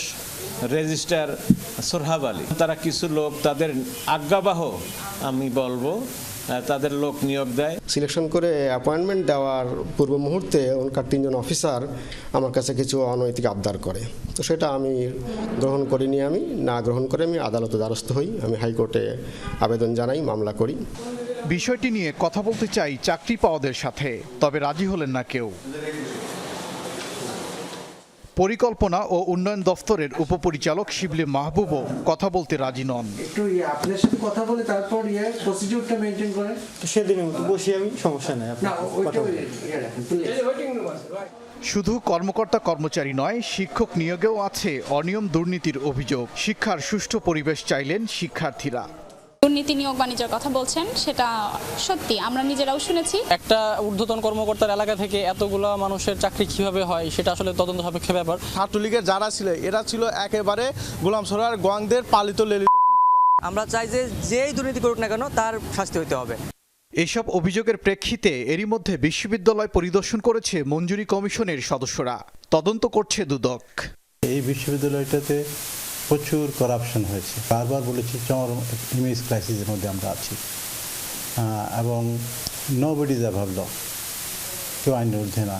রেজিস্ট্রার সোরহাব আলী। তারা কিছু লোক তাদের আজ্ঞাবাহ আমি বলবো তাদের লোক নিয়োগ দেয়। সিলেকশন করে অ্যাপয়েন্টমেন্ট দেওয়ার পূর্ব মুহূর্তে ওনার 3 জন অফিসার আমার কাছে কিছু অনৈতিক আবদার করে, তো সেটা আমি গ্রহণ করিনি। আমি না গ্রহণ করে আমি আদালতে দ্বারস্থ হই। আমি হাইকোর্টে আবেদন জানাই, মামলা করি। বিষয়টি নিয়ে কথা বলতে চাই চাকরি পাওয়াদের সাথে, তবে রাজি হলেন না কেউ। পরিকল্পনা ও উন্নয়ন দফতরের উপপরিচালক শিবলি মাহবুবও কথা বলতে রাজি নন। একটু আপনার সাথে কথা বলে তারপর প্রসিডিউরটা মেনটেন করে সেদিন বসি আমি, সমস্যা নাই। শুধু কর্মকর্তা কর্মচারী নয়, শিক্ষক নিয়োগেও আছে অনিয়ম দুর্নীতির অভিযোগ। শিক্ষার সুষ্ঠু পরিবেশ চাইলেন শিক্ষার্থীরা। দুর্নীতি নিয়োগ বাণিজ্যের কথা বলছেন, সেটা সত্যি, আমরা নিজেরাও শুনেছি। একটা ঊর্ধ্বতন কর্মকর্তার এলাকা থেকে এতগুলা মানুষের চাকরি কিভাবে হয় সেটা আসলে তদন্ত সাপেক্ষ ব্যাপার। ছাত্রলীগের যারা ছিল এরা ছিল একেবারে গোলাম সরোয়ার গোয়াংদের পালিত লেলিত। আমরা চাই যে যেই দুর্নীতি করুক না কেন তার শাস্তি হতে হবে। এসব অভিযোগের প্রেক্ষিতে এরই মধ্যে বিশ্ববিদ্যালয় পরিদর্শন করেছে মঞ্জুরি কমিশনের সদস্যরা। তদন্ত করছে দুদক। এই বিশ্ববিদ্যালয়টাতে প্রচুর করাপশন হয়েছে, বারবার বলেছি চরম ইমেজ ক্রাইসিসের মধ্যে আমরা আছি এবং নোবডি ইজ অ্যাবাভ ল, কেউ আইনের ঊর্ধ্বে না।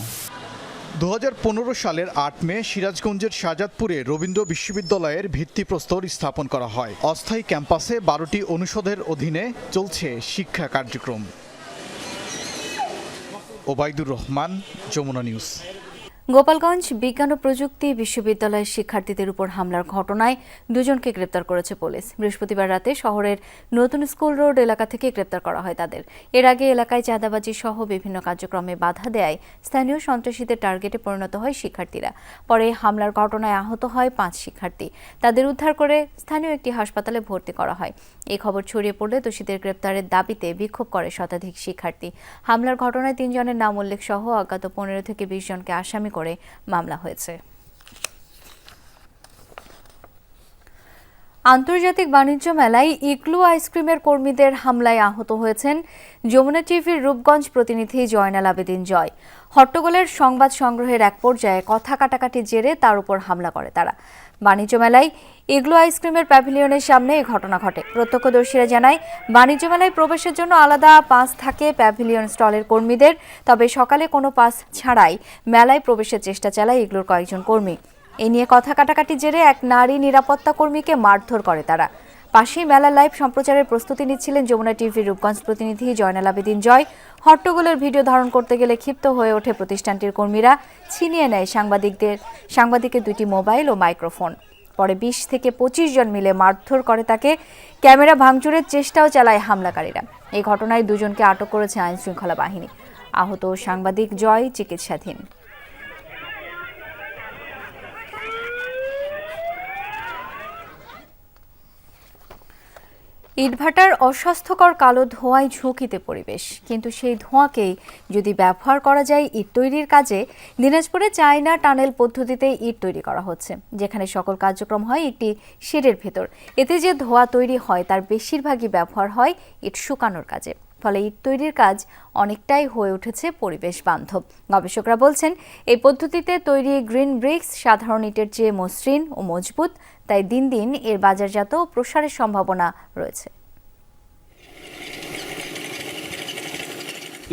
2015 সালের 8 মে সিরাজগঞ্জের শাহজাদপুরে রবীন্দ্র বিশ্ববিদ্যালয়ের ভিত্তিপ্রস্তর স্থাপন করা হয়। অস্থায়ী ক্যাম্পাসে 12টি অনুষদের অধীনে চলছে শিক্ষা কার্যক্রম। ওবায়দুর রহমান, যমুনা নিউজ। গোপালগঞ্জ বিজ্ঞান ও প্রযুক্তি বিশ্ববিদ্যালয়ের শিক্ষার্থীদের উপর হামলার ঘটনায় দুজনকে গ্রেপ্তার করেছে পুলিশ। বৃহস্পতিবার রাতে শহরের নতুন স্কুল রোড এলাকা থেকে গ্রেপ্তার করা হয় তাদের। এর আগে এলাকায় চাঁদাবাজি সহ বিভিন্ন কার্যক্রমে বাধা দেয় স্থানীয় সন্ত্রাসীদের টার্গেটে পরিণত হয় শিক্ষার্থীরা। পরে হামলার ঘটনায় আহত হয় 5 শিক্ষার্থী। তাদের উদ্ধার করে স্থানীয় একটি হাসপাতালে ভর্তি করা হয়। এই খবর ছড়িয়ে পড়লে দোষীদের গ্রেপ্তারের দাবিতে বিক্ষোভ করে শতাধিক শিক্ষার্থী। হামলার ঘটনায় 3 জনের নাম উল্লেখ সহ অজ্ঞাত 15 থেকে 20 জনকে আসামি করে মামলা হয়েছে। আন্তর্জাতিক বাণিজ্য মেলায় ইগলু আইসক্রিমের কর্মীদের হামলায় আহত হয়েছেন যমুনা টিভির রূপগঞ্জ প্রতিনিধি জয়নাল আবেদিন জয়। হট্টগোলের সংবাদ সংগ্রহের এক পর্যায়ে কথা কাটাকাটির জেরে তার উপর হামলা করে তারা। বাণিজ্য মেলায় ইগলু আইসক্রিমের প্যাভিলিয়নের সামনে এই ঘটনা ঘটে। প্রত্যক্ষদর্শীরা জানায়, বাণিজ্য মেলায় প্রবেশের জন্য আলাদা পাস থাকে প্যাভিলিয়ন স্টলের কর্মীদের। তবে সকালে কোনো পাস ছাড়াই মেলায় প্রবেশের চেষ্টা চালায় ইগলুর কয়েকজন কর্মী। এ নিয়ে কথা কাটাকাটির জেরে এক নারী নিরাপত্তা কর্মীকে মারধর করে তারা। পাশেই মেলা লাইভ সম্প্রচারের প্রস্তুতি নিচ্ছিলেন যমুনা টিভির রূপগঞ্জ প্রতিনিধি জয়নাল আবেদিন জয়। হট্টগোলের ভিডিও ধারণ করতে গেলে ক্ষিপ্ত হয়ে ওঠে প্রতিষ্ঠানটির কর্মীরা। ছিনিয়ে নেয় সাংবাদিকের 2টি মোবাইল ও মাইক্রোফোন। পরে 20 থেকে 25 জন মিলে মারধর করে তাকে। ক্যামেরা ভাঙচুরের চেষ্টাও চালায় হামলাকারীরা। এই ঘটনায় 2 জনকে আটক করেছে আইন শৃঙ্খলা বাহিনী। আহত সাংবাদিক জয় চিকিৎসাধীন। ইটভাটার অস্বাস্থ্যকর কালো ধোঁয়ায় ঝুঁকিতে পরিবেশ, কিন্তু সেই ধোঁয়াকেই যদি ব্যবহার করা যায় ইট তৈরির কাজে। দিনাজপুরে চায়না টানেল পদ্ধতিতে ইট তৈরি করা হচ্ছে, যেখানে সকল কার্যক্রম হয় একটি শেডের ভেতর। এতে যে ধোঁয়া তৈরি হয় তার বেশিরভাগই ব্যবহার হয় ইট শুকানোর কাজে। ফলে ইট তৈরির কাজ অনেকটাই হয়ে উঠেছে পরিবেশ বান্ধব। গবেষকরা বলছেন, এই পদ্ধতিতে তৈরি গ্রিন ব্রিক্স সাধারণ ইটের চেয়ে মসৃণ ও মজবুত, তাই দিন দিন এর বাজারজাত প্রসারের সম্ভাবনা রয়েছে।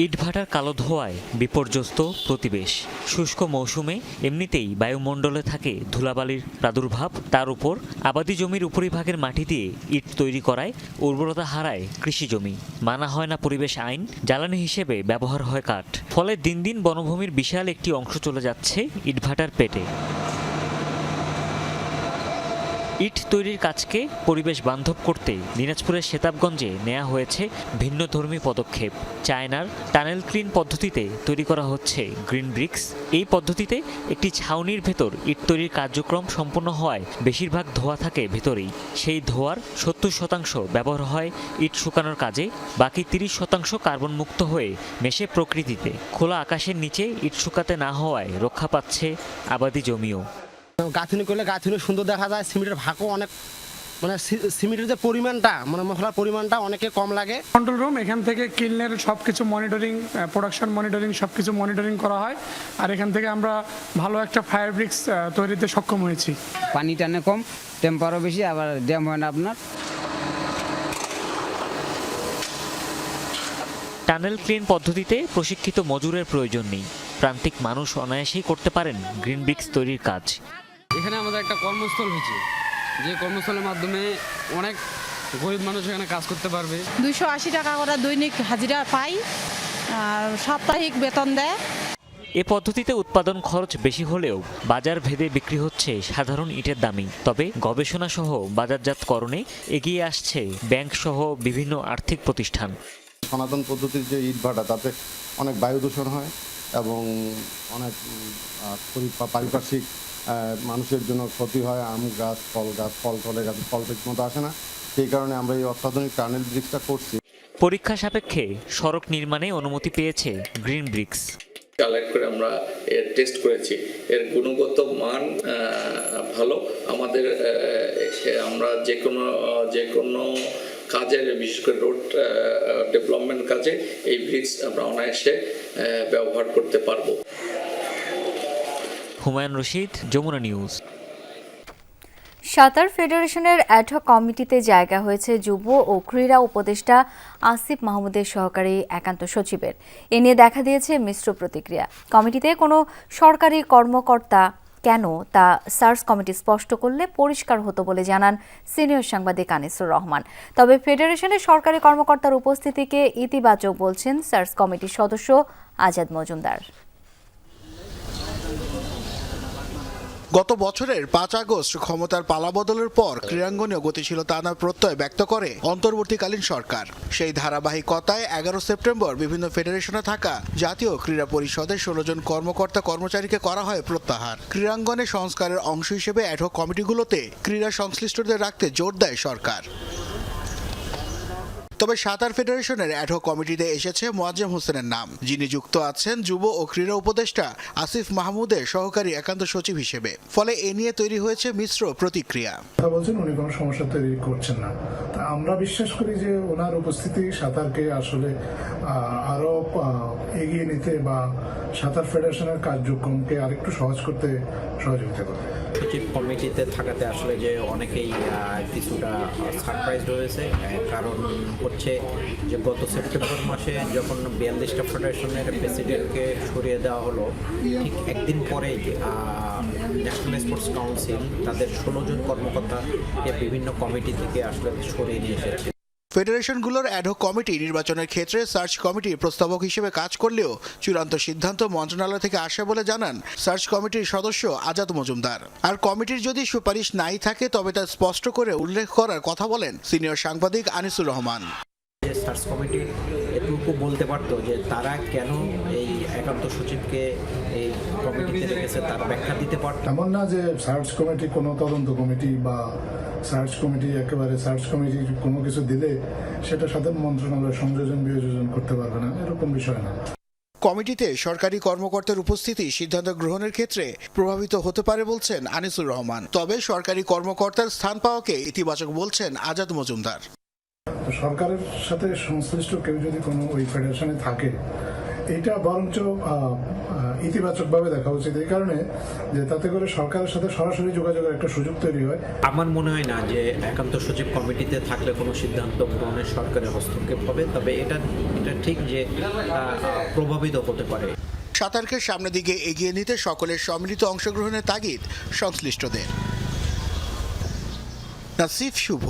ইটভাটার কালো ধোঁয়ায় বিপর্যস্ত পরিবেশ। শুষ্ক মৌসুমে এমনিতেই বায়ুমণ্ডলে থাকে ধুলাবালির প্রাদুর্ভাব, তার উপর আবাদি জমির উপরিভাগের মাটি দিয়ে ইট তৈরি করায় উর্বরতা হারায় কৃষি জমি। মানা হয় না পরিবেশ আইন, জ্বালানি হিসেবে ব্যবহার হয় কাঠ। ফলে দিন দিন বনভূমির বিশাল একটি অংশ চলে যাচ্ছে ইটভাটার পেটে। ইট তৈরির কাজকে পরিবেশ বান্ধব করতে দিনাজপুরের সেতাবগঞ্জে নেওয়া হয়েছে ভিন্নধর্মী পদক্ষেপ। চায়নার টানেল ক্লিন পদ্ধতিতে তৈরি করা হচ্ছে গ্রিন ব্রিক্স। এই পদ্ধতিতে একটি ছাউনির ভেতর ইট তৈরির কার্যক্রম সম্পন্ন হওয়ায় বেশিরভাগ ধোঁয়া থাকে ভেতরেই। সেই ধোঁয়ার 70% ব্যবহার হয় ইট শুকানোর কাজে, বাকি 30% কার্বন মুক্ত হয়ে মেশে প্রকৃতিতে। খোলা আকাশের নিচে ইট শুকাতে না হওয়ায় রক্ষা পাচ্ছে আবাদি জমিও। গাঁথনি করলে গাঁথনি সুন্দর দেখা যায়, সিমেন্টের ভাগও অনেক, মানে সিমেন্টের যে পরিমাণটা, মানে মশলার পরিমাণটা অনেকে কম লাগে। কন্ট্রোল রুম, এখান থেকে ক্লিনের সব কিছু মনিটরিং, প্রোডাকশন মনিটরিং সব কিছু মনিটরিং করা হয়। আর এখান থেকে আমরা ভালো একটা ফায়ার ব্রিক্স তৈরিতে সক্ষম হয়েছি। পানি টানে কম, টেম্পারও বেশি, আবার ড্যাম হয় না আপনার। টানেল ক্লিন পদ্ধতিতে প্রশিক্ষিত মজুরের প্রয়োজন নেই। প্রান্তিক মানুষ অনায়াসেই করতে পারেন গ্রিন ব্রিক্স তৈরির কাজ। এখানে আমাদের একটা কর্মস্থল হয়েছে, যে কর্মস্থলের মাধ্যমে অনেক গরিব মানুষ এখানে কাজ করতে পারবে। 280 টাকা করে দৈনিক হাজিরা পাই, আর সাপ্তাহিক বেতন দেয়। এ পদ্ধতিতে উৎপাদন খরচ বেশি হলেও বাজার ভেদে বিক্রি হচ্ছে সাধারণ ইটের দামই। তবে গবেষণা সহ বাজারজাতকরণে এগিয়ে আসছে ব্যাংক সহ বিভিন্ন আর্থিক প্রতিষ্ঠান। সনাতন পদ্ধতির যে ইট ভাটা তাতে অনেক বায়ু দূষণ হয় এবং অনেক পারিপার্শ্বিক মানুষের জন্য ক্ষতি হয়। আম গাছ, ফল টলের গাছ ফল ঠিক মতো আসে না। সেই কারণে আমরা এই অত্যাধুনিক টানেল ব্রিক্সটা করছি। পরীক্ষা সাপেক্ষে সড়ক নির্মাণে অনুমতি পেয়েছে গ্রিন ব্রিক্স। কালেক্ট করে আমরা এর টেস্ট করেছি, এর গুণগত মান ভালো। আমাদের আমরা যে কোনো কাজের, বিশেষ করে রোড ডেভেলপমেন্ট কাজে এই ব্রিক্স আমরা অনায়াসে ব্যবহার করতে পারবো। হুমায়ুন রশিদ, যমুনা নিউজ। সাঁতার ফেডারেশনের অ্যাডহক কমিটিতে জায়গা হয়েছে যুব ও ক্রীড়া উপদেষ্টা আসিফ মাহমুদের সহকারী একান্ত সচিবের। এ নিয়ে দেখা দিয়েছে মিশ্র প্রতিক্রিয়া। কমিটিতে কোনো সরকারি কর্মকর্তা কেন তা সার্চ কমিটি স্পষ্ট করলে পরিষ্কার হতো বলে জানান সিনিয়র সাংবাদিক আনিসুর রহমান। তবে ফেডারেশনের সরকারি কর্মকর্তার উপস্থিতিকে ইতিবাচক বলছেন সার্চ কমিটির সদস্য আজাদ মজুমদার। গত বছরের 5 আগস্ট ক্ষমতার পালাবদলের পর ক্রীড়াঙ্গনে গতিশীলতা আনার প্রত্যয় ব্যক্ত করে অন্তর্বর্তীকালীন সরকার। সেই ধারাবাহিকতায় 11 সেপ্টেম্বর বিভিন্ন ফেডারেশনে থাকা জাতীয় ক্রীড়া পরিষদের 16 জন কর্মকর্তা কর্মচারীকে করা হয় প্রত্যাহার। ক্রীড়াঙ্গনে সংস্কারের অংশ হিসেবে অ্যাডহক কমিটিগুলোতে ক্রীড়া সংশ্লিষ্টদের রাখতে জোর দেয় সরকার। তবে সাঁতার ফেডারেশনের অ্যাডহক কমিটিতে এসেছে মোয়াজ্জেম হোসেনের নাম, যিনি যুক্ত আছেন যুব ও ক্রীড়া উপদেষ্টা আসিফ মাহমুদের সহকারী একান্ত সচিব হিসেবে। ফলে এ নিয়ে তৈরি হয়েছে মিশ্র প্রতিক্রিয়া। বলছেন উনি কোনো সমস্যা তৈরি করছেন না। আমরা বিশ্বাস করি যে ওনার উপস্থিতি সাঁতারকে আসলে আরো এগিয়ে নিতে বা সাঁতার ফেডারেশনের কার্যক্রমকে আরেকটু সহজ করতে সহযোগিতা করবে। সচিব কমিটিতে থাকাতে আসলে যে অনেকেই কিছুটা সারপ্রাইজ হয়েছে। কারণ হচ্ছে যে গত সেপ্টেম্বর মাসে যখন 42টা ফেডারেশনের প্রেসিডেন্টকে সরিয়ে দেওয়া হলো, ঠিক একদিন পরেই ন্যাশনাল স্পোর্টস কাউন্সিল তাদের 16 জন কর্মকর্তাকে বিভিন্ন কমিটি থেকে আসলে সরিয়ে নিয়ে এসেছে। ফেডারেশনগুলোর অ্যাডহক কমিটি নির্বাচনের ক্ষেত্রে সার্চ কমিটি প্রস্তাবক হিসেবে কাজ করলেও চূড়ান্ত সিদ্ধান্ত মন্ত্রণালয় থেকে আসে বলে জানান সার্চ কমিটির সদস্য আজাদ মজুমদার। আর কমিটির যদি সুপারিশ নাই থাকে তবে তা স্পষ্ট করে উল্লেখ করার কথা বলেন সিনিয়র সাংবাদিক আনিসুর রহমান। সার্চ কমিটি এটুকু বলতে পারতো যে তারা কেন এই একান্ত সচিবকে এই কমিটিতে রেখেছে, তার ব্যাখ্যা দিতে পারত। এমন না যে সার্চ কমিটি কোনো তদন্ত কমিটি বা সার্চ কমিটি একেবারে সার্চ কমিটি কোনো কিছু দিলে সেটা সাথে মন্ত্রণালয় সংযোজন বিয়োজন করতে পারবে না, এরকম বিষয় না। কমিটিতে সরকারি কর্মকর্তার উপস্থিতি সিদ্ধান্ত গ্রহণের ক্ষেত্রে প্রভাবিত হতে পারে বলছেন আনিসুর রহমান। তবে সরকারি কর্মকর্তার স্থান পাওয়াকে ইতিবাচক বলছেন আজাদ মজুমদার। সরকারের সাথে সংশ্লিষ্ট কেউ যদি কোনো ওই ফেডারেশনে থাকে, এটা বরঞ্চ ইতিবাচকভাবে দেখা উচিত। এই কারণে যে তাতে করে সরকারের সাথে সরাসরি যোগাযোগের একটা সুযোগ তৈরি হয়। আমার মনে হয় না যে একান্ত সচিব কমিটিতে থাকলে কোনো সিদ্ধান্ত গ্রহণের সরকারের হস্তক্ষেপ হবে, তবে এটা ঠিক যে প্রভাবিত হতে পারে। সাঁতারকে সামনের দিকে এগিয়ে নিতে সকলের সম্মিলিত অংশগ্রহণের তাগিদ সংশ্লিষ্টদের। নাসিফ শুভ,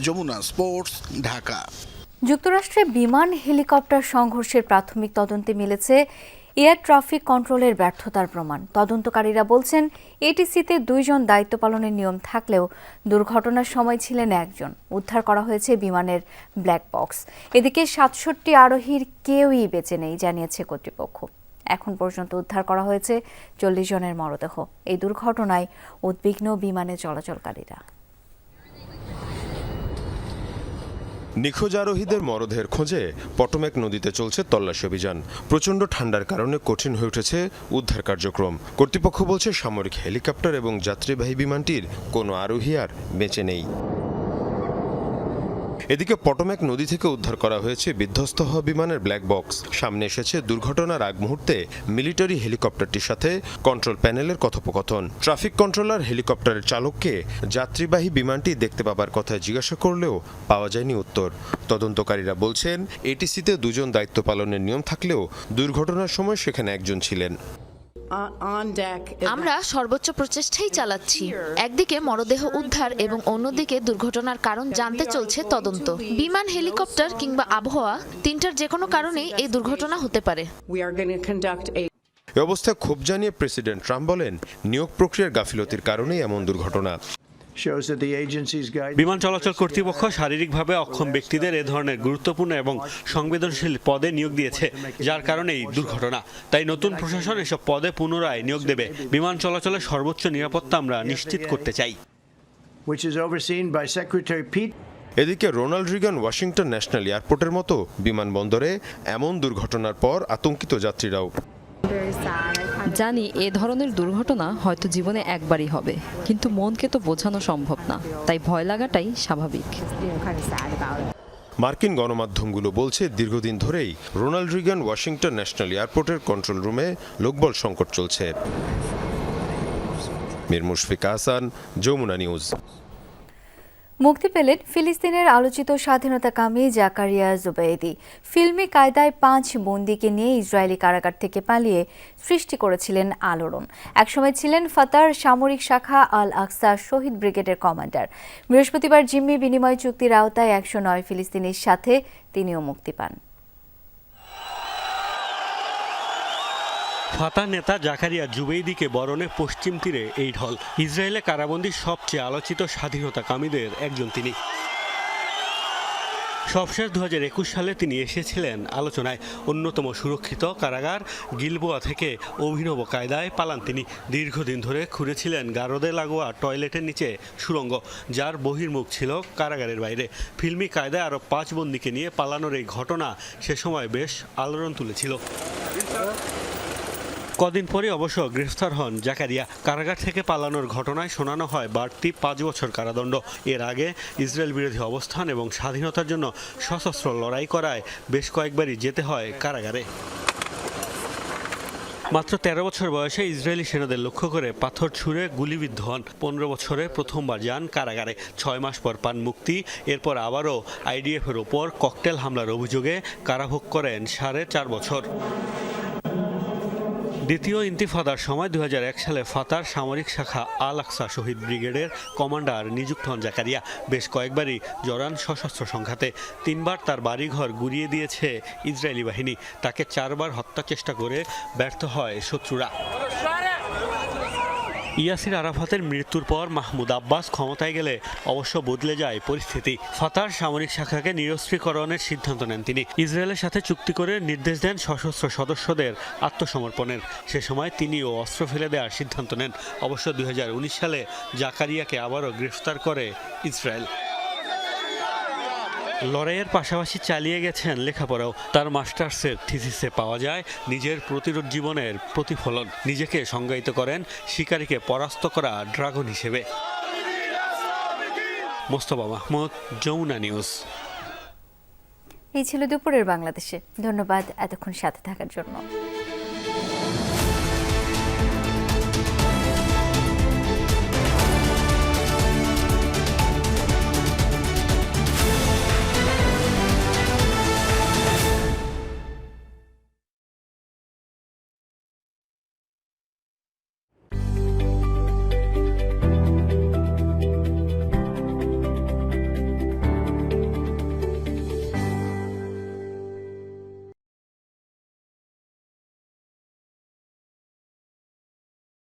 যমুনা স্পোর্টস, ঢাকা। যুক্তরাষ্ট্রে বিমান হেলিকপ্টার সংঘর্ষের প্রাথমিক তদন্তে মিলেছে এয়ার ট্রাফিক কন্ট্রোলের ব্যর্থতার প্রমাণ। তদন্তকারীরা বলছেন এটিসিতে 2 জন দায়িত্ব পালনের নিয়ম থাকলেও দুর্ঘটনার সময় ছিলেন 1 জন। উদ্ধার করা হয়েছে বিমানের ব্ল্যাক বক্স। এদিকে 67 আরোহীর কেউই বেঁচে নেই জানিয়েছে কর্তৃপক্ষ। এখন পর্যন্ত উদ্ধার করা হয়েছে 40 জনের মরদেহ। এই দুর্ঘটনায় উদ্বিগ্ন বিমানে চলাচলকারীরা। নিখোঁজ আরোহীদের মরদেহের খোঁজে পটোম্যাক নদীতে চলছে তল্লাশি অভিযান। প্রচণ্ড ঠান্ডার কারণে কঠিন হয়ে উঠেছে উদ্ধার কার্যক্রম। কর্তৃপক্ষ বলছে সামরিক হেলিকপ্টার এবং যাত্রীবাহী বিমানটির কোনো আরোহী আর বেঁচে নেই। এদিকে পটোম্যাক নদী থেকে উদ্ধার করা হয়েছে বিধ্বস্ত হওয়া বিমানের ব্ল্যাক বক্স। সামনে এসেছে দুর্ঘটনার আগ মুহূর্তে মিলিটারি হেলিকপ্টারটির সাথে কন্ট্রোল প্যানেলের কথোপকথন। ট্রাফিক কন্ট্রোলার হেলিকপ্টারের চালককে যাত্রীবাহী বিমানটি দেখতে পাবার কথা জিজ্ঞাসা করলেও পাওয়া যায়নি উত্তর। তদন্তকারীরা বলছেন এটিসিতে 2 জন দায়িত্ব পালনের নিয়ম থাকলেও দুর্ঘটনার সময় সেখানে 1 জন ছিলেন। আমরা সর্বোচ্চ প্রচেষ্টাই চালাচ্ছি। একদিকে মরদেহ উদ্ধার এবং অন্যদিকে দুর্ঘটনার কারণ জানতে চলছে তদন্ত। বিমান, হেলিকপ্টার কিংবা আবহাওয়া, 3টার যে কোনো কারণেই এই দুর্ঘটনা হতে পারে। এ অবস্থায় ক্ষোভ জানিয়ে প্রেসিডেন্ট ট্রাম্প বলেন, নিয়োগ প্রক্রিয়ার গাফিলতির কারণেই এমন দুর্ঘটনা। বিমান চলাচল কর্তৃপক্ষ শারীরিকভাবে অক্ষম ব্যক্তিদের এ ধরনের গুরুত্বপূর্ণ এবং সংবেদনশীল পদে নিয়োগ দিয়েছে, যার কারণেই দুর্ঘটনা। তাই নতুন প্রশাসন এসব পদে পুনরায় নিয়োগ দেবে। বিমান চলাচলের সর্বোচ্চ নিরাপত্তা আমরা নিশ্চিত করতে চাই। এদিকে রোনাল্ড রিগান ওয়াশিংটন ন্যাশনাল এয়ারপোর্টের মতো বিমানবন্দরে এমন দুর্ঘটনার পর আতঙ্কিত যাত্রীরাও। জানি এ ধরনের দুর্ঘটনা হয়তো জীবনে একবারই হবে, কিন্তু মনকে তো বোঝানো সম্ভব না, তাই ভয় লাগাটাই স্বাভাবিক। মার্কিন গণমাধ্যমগুলো বলছে, দীর্ঘদিন ধরেই রোনাল্ড রিগান ওয়াশিংটন ন্যাশনাল এয়ারপোর্টের কন্ট্রোল রুমে লোকবল সংকট চলছে। মীর মুশফিক আহসান, যমুনা নিউজ। মুক্তি পেলেন ফিলিস্তিনের আলোচিত স্বাধীনতাকামী জাকারিয়া জুবায়েদি। ফিল্মি কায়দায় 5 বন্দীকে নিয়ে ইসরায়েলি কারাগার থেকে পালিয়ে সৃষ্টি করেছিলেন আলোড়ন। একসময় ছিলেন ফাতার সামরিক শাখা আল আকসা শহীদ ব্রিগেডের কমান্ডার। বৃহস্পতিবার জিম্মি বিনিময় চুক্তির আওতায় 109 ফিলিস্তিনির সাথে তিনিও মুক্তি পান। ফাতা নেতা জাকারিয়া জুবাইদিকে বরণে পশ্চিম তীরে এই ঢল। ইসরায়েলে কারাবন্দী সবচেয়ে আলোচিত স্বাধীনতাকামীদের একজন তিনি। সবশেষ 2021 সালে তিনি এসেছিলেন আলোচনায়। অন্যতম সুরক্ষিত কারাগার গিলবোয়া থেকে অভিনব কায়দায় পালান তিনি। দীর্ঘদিন ধরে খুঁড়েছিলেন গারদে লাগোয়া টয়লেটের নিচে সুড়ঙ্গ, যার বহির্মুখ ছিল কারাগারের বাইরে। ফিল্মি কায়দায় আরও 5 বন্দীকে নিয়ে পালানোর এই ঘটনা সে সময় বেশ আলোড়ন তুলেছিল। কদিন পরে অবশ্য গ্রেফতার হন জাকারিয়া। কারাগার থেকে পালানোর ঘটনায় শোনানো হয় বাড়তি 5 বছর কারাদণ্ড। এর আগে ইসরায়েল বিরোধী অবস্থান এবং স্বাধীনতার জন্য সশস্ত্র লড়াই করায় বেশ কয়েকবারই যেতে হয় কারাগারে। মাত্র 13 বছর বয়সে ইসরায়েলি সেনাদের লক্ষ্য করে পাথর ছুঁড়ে গুলিবিদ্ধ হন। 15 বছরে প্রথমবার যান কারাগারে। 6 মাস পর পান মুক্তি। এরপর আবারও আইডিএফের ওপর ককটেল হামলার অভিযোগে কারাভোগ করেন 4.5 বছর। দ্বিতীয় ইন্তিফাদার সময় 2001 সালে ফাতার সামরিক শাখা আল আকসা শহীদ ব্রিগেডের কমান্ডার নিযুক্ত হন জাকারিয়া। বেশ কয়েকবারই জড়ান সশস্ত্র সংঘাতে। 3বার তার বাড়িঘর গুঁড়িয়ে দিয়েছে ইসরায়েলি বাহিনী। তাকে 4বার হত্যা চেষ্টা করে ব্যর্থ হয় শত্রুরা। ইয়াসির আরাফাতের মৃত্যুর পর মাহমুদ আব্বাস ক্ষমতায় গেলে অবশ্য বদলে যায় পরিস্থিতি। ফাতার সামরিক শাখাকে নিরস্ত্রীকরণের সিদ্ধান্ত নেন তিনি। ইসরায়েলের সাথে চুক্তি করে নির্দেশ দেন সশস্ত্র সদস্যদের আত্মসমর্পণের। সে সময় তিনিও অস্ত্র ফেলে দেওয়ার সিদ্ধান্ত নেন। অবশ্য 2019 সালে জাকারিয়াকে আবারও গ্রেফতার করে ইসরায়েল। লড়াইয়ের পাশাপাশি চালিয়ে গেছেন লেখাপড়াও। তার মাস্টার্সের থিসিসে পাওয়া যায় নিজের প্রতিরোধ জীবনের প্রতিফলন। নিজেকে সংজ্ঞায়িত করেন শিকারীকে পরাস্ত করা ড্রাগন হিসেবে। মোস্তফা মাহমুদ, যমুনা নিউজ। এই ছিল দুপুরের বাংলাদেশে। ধন্যবাদ এতক্ষণ সাথে থাকার জন্য।